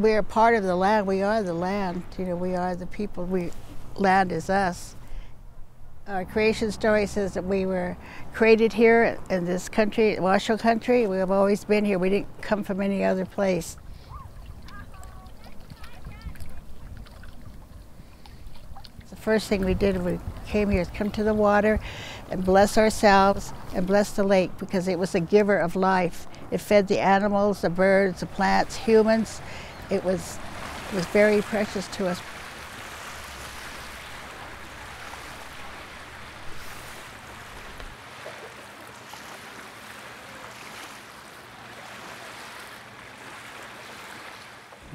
we're part of the land. We are the land. You know, we are the people. Land is us. Our creation story says that we were created here in this country, Washoe country. We have always been here. We didn't come from any other place. The first thing we did when we came here is come to the water and bless ourselves and bless the lake, because it was a giver of life. It fed the animals, the birds, the plants, humans. It was very precious to us.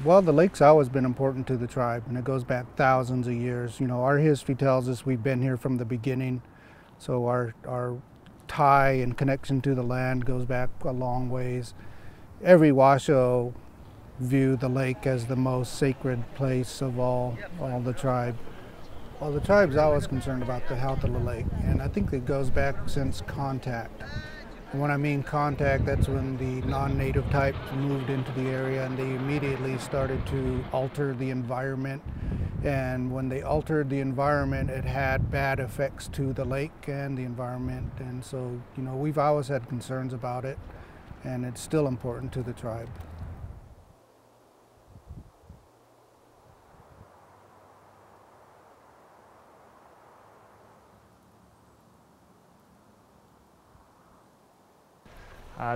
Well, the lake's always been important to the tribe, and it goes back thousands of years. You know, our history tells us we've been here from the beginning, so our tie and connection to the land goes back a long ways. Every Washoe view the lake as the most sacred place of all the tribe. Well, the tribe's always concerned about the health of the lake, and I think it goes back since contact. And when I mean contact, that's when the non-native types moved into the area and they immediately started to alter the environment. And when they altered the environment, it had bad effects to the lake and the environment. And so, you know, we've always had concerns about it, and it's still important to the tribe.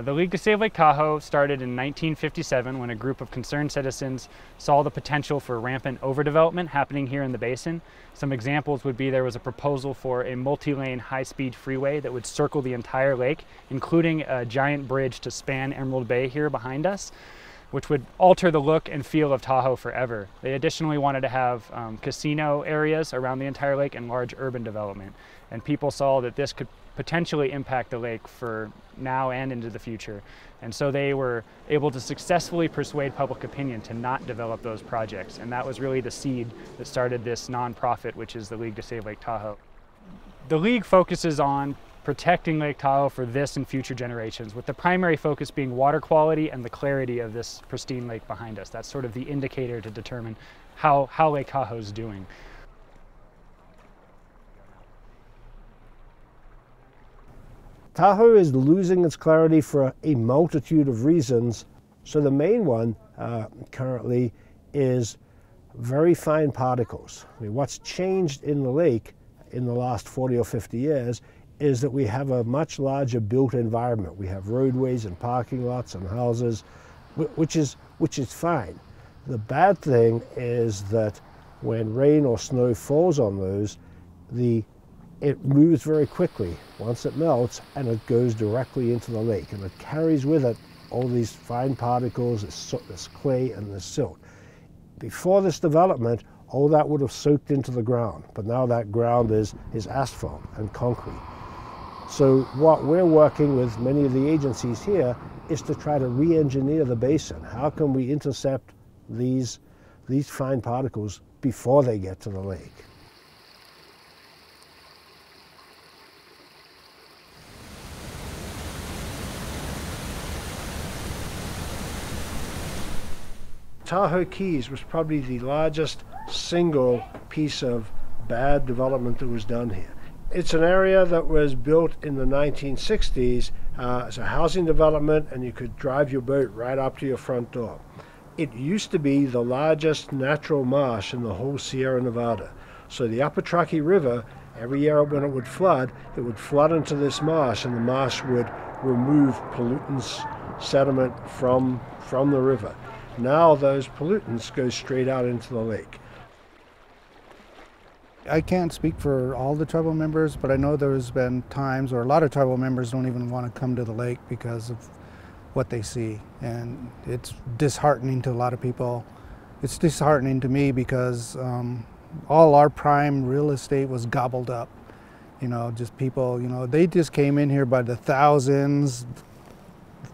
The League to Save Lake Tahoe started in 1957 when a group of concerned citizens saw the potential for rampant overdevelopment happening here in the basin. Some examples would be there was a proposal for a multi-lane high-speed freeway that would circle the entire lake, including a giant bridge to span Emerald Bay here behind us, which would alter the look and feel of Tahoe forever. They additionally wanted to have casino areas around the entire lake and large urban development. And people saw that this could potentially impact the lake for now and into the future. And so they were able to successfully persuade public opinion to not develop those projects. And that was really the seed that started this nonprofit, which is the League to Save Lake Tahoe. The League focuses on protecting Lake Tahoe for this and future generations, with the primary focus being water quality and the clarity of this pristine lake behind us. That's sort of the indicator to determine how Lake Tahoe is doing. Tahoe is losing its clarity for a multitude of reasons. So the main one currently is very fine particles. I mean, what's changed in the lake in the last 40 or 50 years is that we have a much larger built environment. We have roadways and parking lots and houses, which is fine. The bad thing is that when rain or snow falls on those, it moves very quickly once it melts, and it goes directly into the lake, and it carries with it all these fine particles, this clay and this silt. Before this development, all that would have soaked into the ground, but now that ground is asphalt and concrete. So what we're working with many of the agencies here is to try to re-engineer the basin. How can we intercept these fine particles before they get to the lake? Tahoe Keys was probably the largest single piece of bad development that was done here. It's an area that was built in the 1960s as a housing development, and you could drive your boat right up to your front door. It used to be the largest natural marsh in the whole Sierra Nevada. So the Upper Truckee River, every year when it would flood into this marsh, and the marsh would remove pollutants, sediment from the river. Now those pollutants go straight out into the lake. I can't speak for all the tribal members, but I know there's been times where a lot of tribal members don't even want to come to the lake because of what they see. And it's disheartening to a lot of people. It's disheartening to me because all our prime real estate was gobbled up. You know, just people, you know, they just came in here by the thousands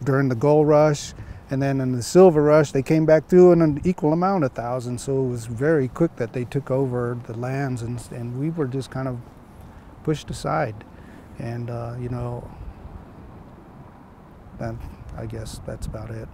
during the gold rush. And then in the silver rush, they came back through in an equal amount of thousands. So it was very quick that they took over the lands, and we were just kind of pushed aside. And, you know, I guess that's about it.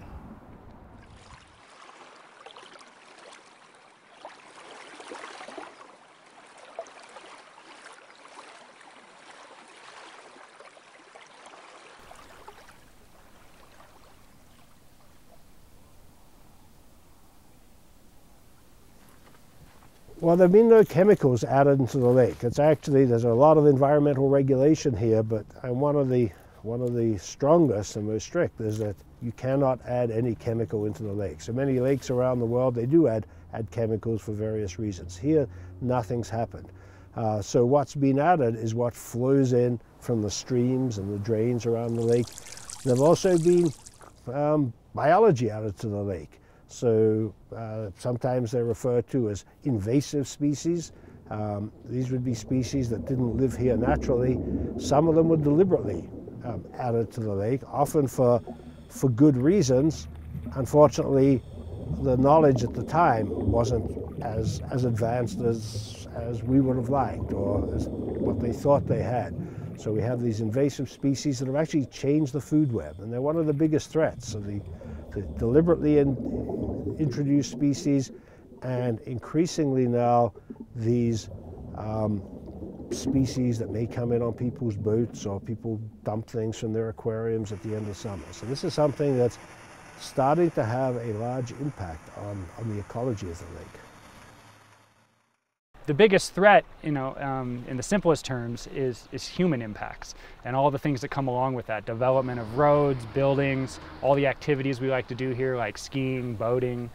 Well, there have been no chemicals added into the lake. It's actually, there's a lot of environmental regulation here, but one of the strongest and most strict is that you cannot add any chemical into the lake. So many lakes around the world, they do add chemicals for various reasons. Here, nothing's happened. So what's been added is what flows in from the streams and the drains around the lake. There have also been biology added to the lake. So sometimes they're referred to as invasive species. These would be species that didn't live here naturally. Some of them were deliberately added to the lake, often for good reasons. Unfortunately, the knowledge at the time wasn't as advanced as we would have liked, or as what they thought they had. So we have these invasive species that have actually changed the food web, and they're one of the biggest threats. So the deliberately introduced species, and increasingly now these species that may come in on people's boats, or people dump things from their aquariums at the end of summer. So this is something that's starting to have a large impact on the ecology of the lake. The biggest threat, in the simplest terms, is human impacts and all the things that come along with that. Development of roads, buildings, all the activities we like to do here, like skiing, boating.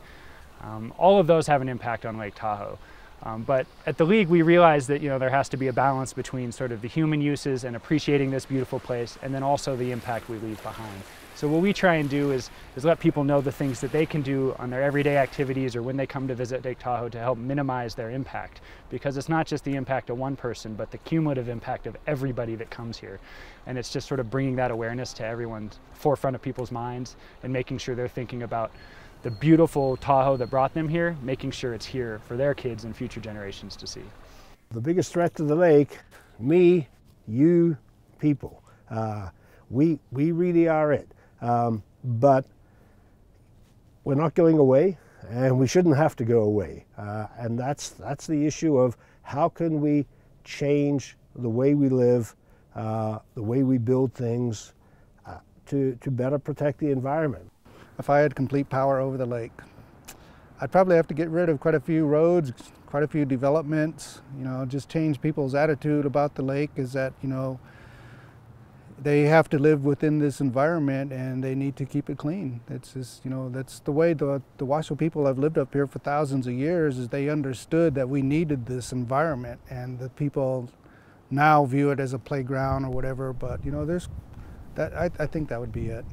All of those have an impact on Lake Tahoe. But at the League, we realize that there has to be a balance between sort of the human uses and appreciating this beautiful place, and then also the impact we leave behind. So what we try and do is let people know the things that they can do on their everyday activities or when they come to visit Lake Tahoe to help minimize their impact. Because it's not just the impact of one person, but the cumulative impact of everybody that comes here. And it's just sort of bringing that awareness to everyone's forefront of people's minds and making sure they're thinking about the beautiful Tahoe that brought them here, making sure it's here for their kids and future generations to see. The biggest threat to the lake, me, you, people. We really are it. But we're not going away, and we shouldn't have to go away. And that's the issue of how can we change the way we live, the way we build things to better protect the environment. If I had complete power over the lake, I'd probably have to get rid of quite a few roads, quite a few developments, just change people's attitude about the lake is that, they have to live within this environment and they need to keep it clean. It's just, that's the way the Washoe people have lived up here for thousands of years, is they understood that we needed this environment, and the people now view it as a playground or whatever, but there's that, I think that would be it.